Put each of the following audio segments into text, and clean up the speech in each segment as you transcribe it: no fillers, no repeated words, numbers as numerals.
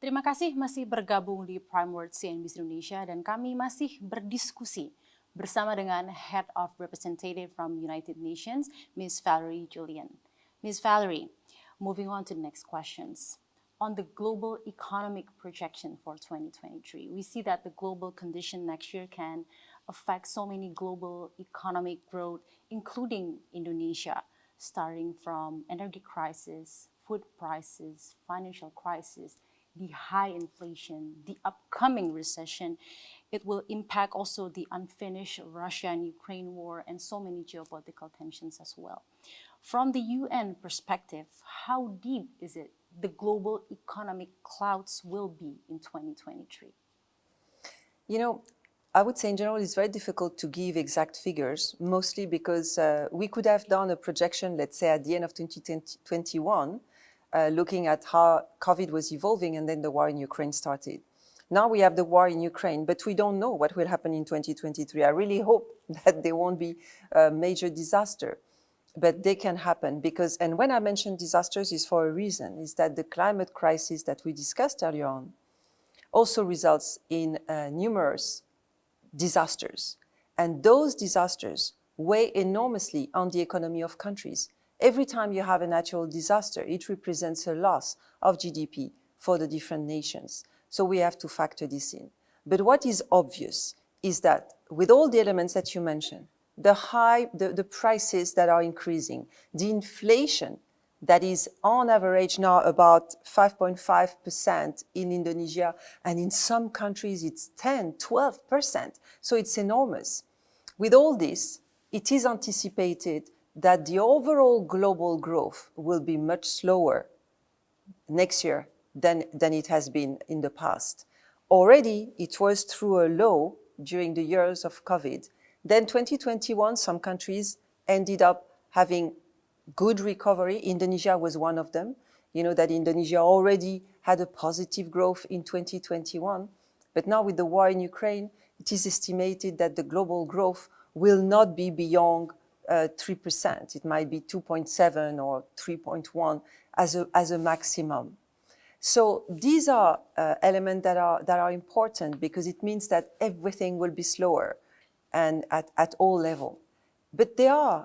Terima kasih masih bergabung di Prime Word CNBC Indonesia dan kami masih berdiskusi bersama dengan Head of Representative from United Nations, Ms. Valerie Julian. Ms. Valerie, moving on to the next questions. On the global economic projection for 2023, we see that the global condition next year can affect so many global economic growth, including Indonesia, starting from energy crisis, food prices, financial crisis, the high inflation, the upcoming recession. It will impact also the unfinished Russia and Ukraine war and so many geopolitical tensions as well. From the UN perspective, how deep is it the global economic clouds will be in 2023? You know, I would say in general it's very difficult to give exact figures, mostly because we could have done a projection, let's say at the end of 2021, looking at how COVID was evolving and then the war in Ukraine started. Now we have the war in Ukraine, but we don't know what will happen in 2023. I really hope that there won't be a major disaster, but they can happen because, and when I mention disasters is for a reason, is that the climate crisis that we discussed earlier on also results in numerous disasters. And those disasters weigh enormously on the economy of countries. Every time you have a natural disaster, it represents a loss of GDP for the different nations. So we have to factor this in. But what is obvious is that with all the elements that you mentioned, the prices that are increasing, the inflation that is on average now about 5.5% in Indonesia, and in some countries it's 10, 12%. So it's enormous. With all this, it is anticipated that the overall global growth will be much slower next year than it has been in the past. Already, it was through a low during the years of COVID. Then 2021, some countries ended up having good recovery. Indonesia was one of them. You know that Indonesia already had a positive growth in 2021. But now with the war in Ukraine, it is estimated that the global growth will not be beyond 3%. It might be 2.7 or 3.1 as a maximum. So these are elements that are important because it means that everything will be slower and at all levels. But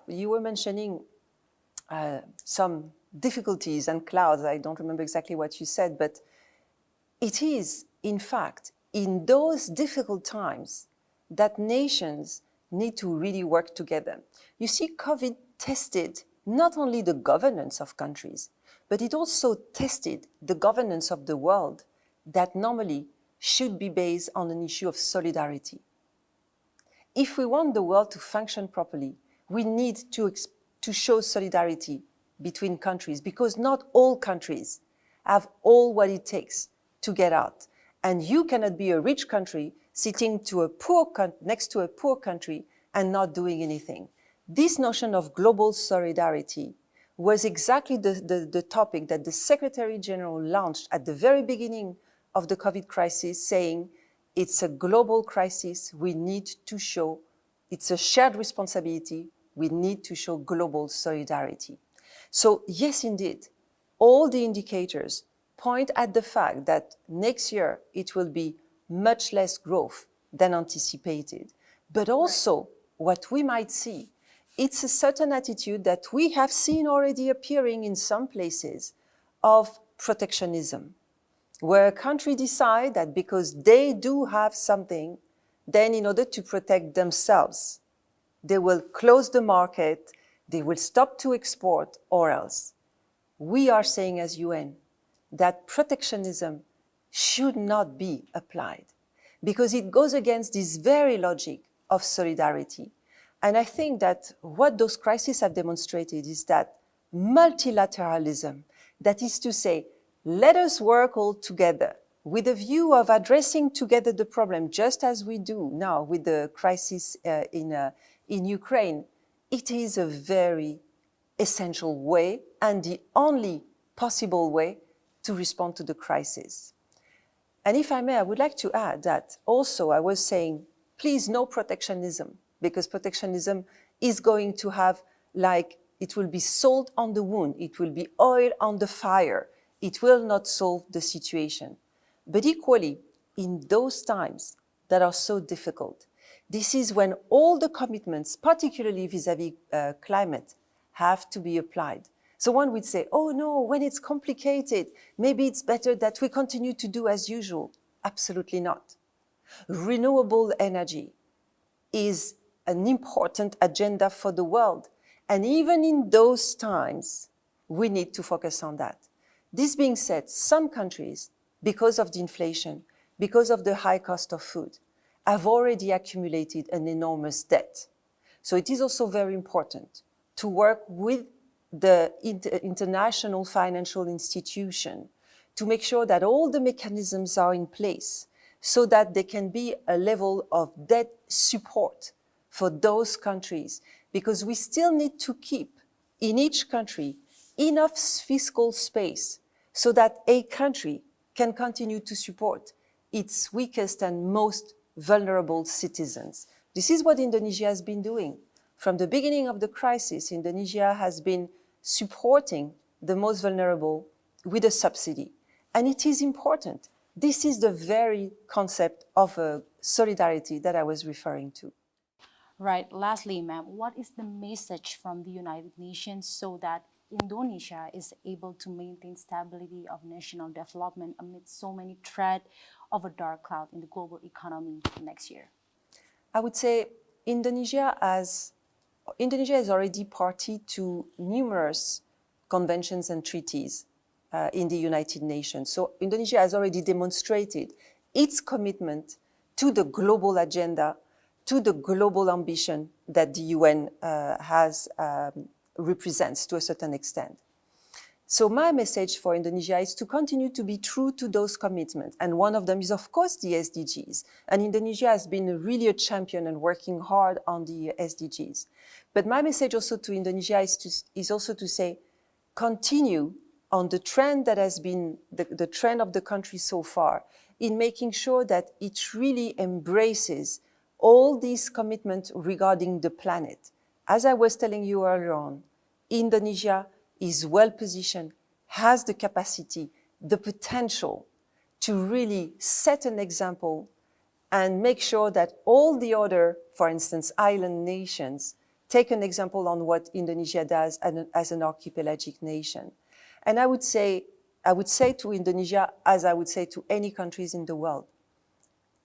you were mentioning some difficulties and clouds. I don't remember exactly what you said, but it is, in fact, in those difficult times that nations need to really work together. You see, COVID tested not only the governance of countries, but it also tested the governance of the world that normally should be based on an issue of solidarity. If we want the world to function properly, we need to show solidarity between countries because not all countries have all what it takes to get out. And you cannot be a rich country sitting next to a poor country and not doing anything. This notion of global solidarity was exactly the topic that the Secretary General launched at the very beginning of the COVID crisis, saying it's a global crisis, we need to show, it's a shared responsibility, we need to show global solidarity. So yes, indeed, all the indicators point at the fact that next year it will be much less growth than anticipated. But also what we might see, it's a certain attitude that we have seen already appearing in some places of protectionism, where a country decide that because they do have something, then in order to protect themselves, they will close the market, they will stop to export or else. We are saying as UN that protectionism should not be applied because it goes against this very logic of solidarity. And I think that what those crises have demonstrated is that multilateralism, that is to say, let us work all together with a view of addressing together the problem, just as we do now with the crisis in Ukraine. It is a very essential way and the only possible way to respond to the crisis. And if I may, I would like to add that also I was saying, please, no protectionism, because protectionism is going to have, like, it will be salt on the wound, it will be oil on the fire. It will not solve the situation. But equally, in those times that are so difficult, this is when all the commitments, particularly vis-à-vis climate, have to be applied. So one would say, oh no, when it's complicated, maybe it's better that we continue to do as usual. Absolutely not. Renewable energy is an important agenda for the world. And even in those times, we need to focus on that. This being said, some countries, because of the inflation, because of the high cost of food, have already accumulated an enormous debt. So it is also very important to work with the international financial institution to make sure that all the mechanisms are in place so that there can be a level of debt support for those countries, because we still need to keep in each country enough fiscal space so that a country can continue to support its weakest and most vulnerable citizens. This is what Indonesia has been doing. From the beginning of the crisis, Indonesia has been supporting the most vulnerable with a subsidy. And it is important. This is the very concept of solidarity that I was referring to. Right. Lastly, ma'am, what is the message from the United Nations so that Indonesia is able to maintain stability of national development amid so many threats of a dark cloud in the global economy next year? I would say Indonesia is already party to numerous conventions and treaties in the United Nations. So Indonesia has already demonstrated its commitment to the global agenda, to the global ambition that the UN represents to a certain extent. So my message for Indonesia is to continue to be true to those commitments. And one of them is, of course, the SDGs. And Indonesia has been really a champion and working hard on the SDGs. But my message also to Indonesia is also to say, continue on the trend that has been the trend of the country so far in making sure that it really embraces all these commitments regarding the planet. As I was telling you earlier on, Indonesia is well positioned, has the capacity, the potential to really set an example and make sure that all the other, for instance, island nations, take an example on what Indonesia does as an archipelagic nation. And I would say to Indonesia, as I would say to any countries in the world,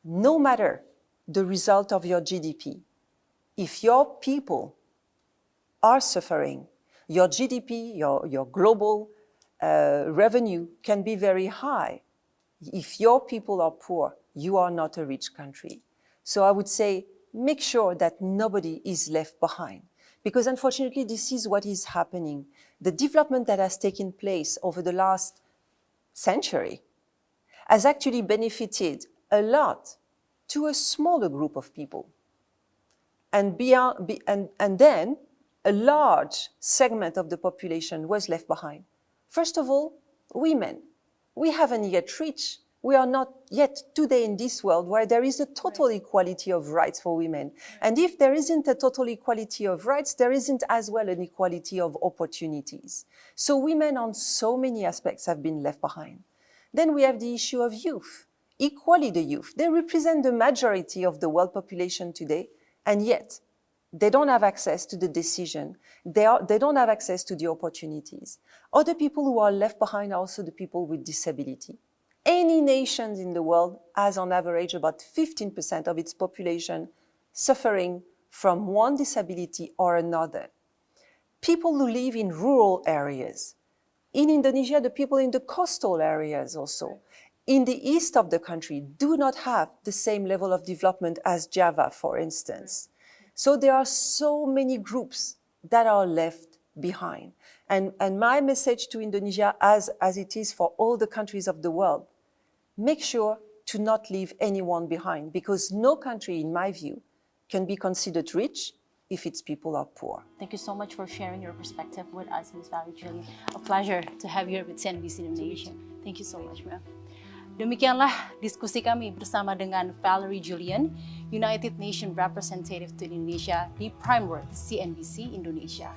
no matter the result of your GDP, if your people are suffering, your GDP, your global revenue can be very high. If your people are poor, you are not a rich country. So I would say, make sure that nobody is left behind. Because unfortunately, this is what is happening. The development that has taken place over the last century has actually benefited a lot to a smaller group of people. And then a large segment of the population was left behind. First of all, women. We haven't yet reached, we are not yet today in this world where there is a total equality of rights for women. And if there isn't a total equality of rights, there isn't as well an equality of opportunities. So women on so many aspects have been left behind. Then we have the issue of youth. Equally the youth. They represent the majority of the world population today, and yet they don't have access to the decision. They don't have access to the opportunities. Other people who are left behind are also the people with disability. Any nation in the world has on average about 15% of its population suffering from one disability or another. People who live in rural areas. In Indonesia, the people in the coastal areas also. In the east of the country do not have the same level of development as Java, for instance. So there are so many groups that are left behind. And my message to Indonesia, as it is for all the countries of the world, make sure to not leave anyone behind, because no country, in my view, can be considered rich if its people are poor. Thank you so much for sharing your perspective with us, Ms. Valerie Julian. A pleasure to have you here with CNBC Indonesia. Thank you so much, ma'am. Demikianlah diskusi kami bersama dengan Valerie Julian, United Nations Representative to Indonesia di Prime World CNBC Indonesia.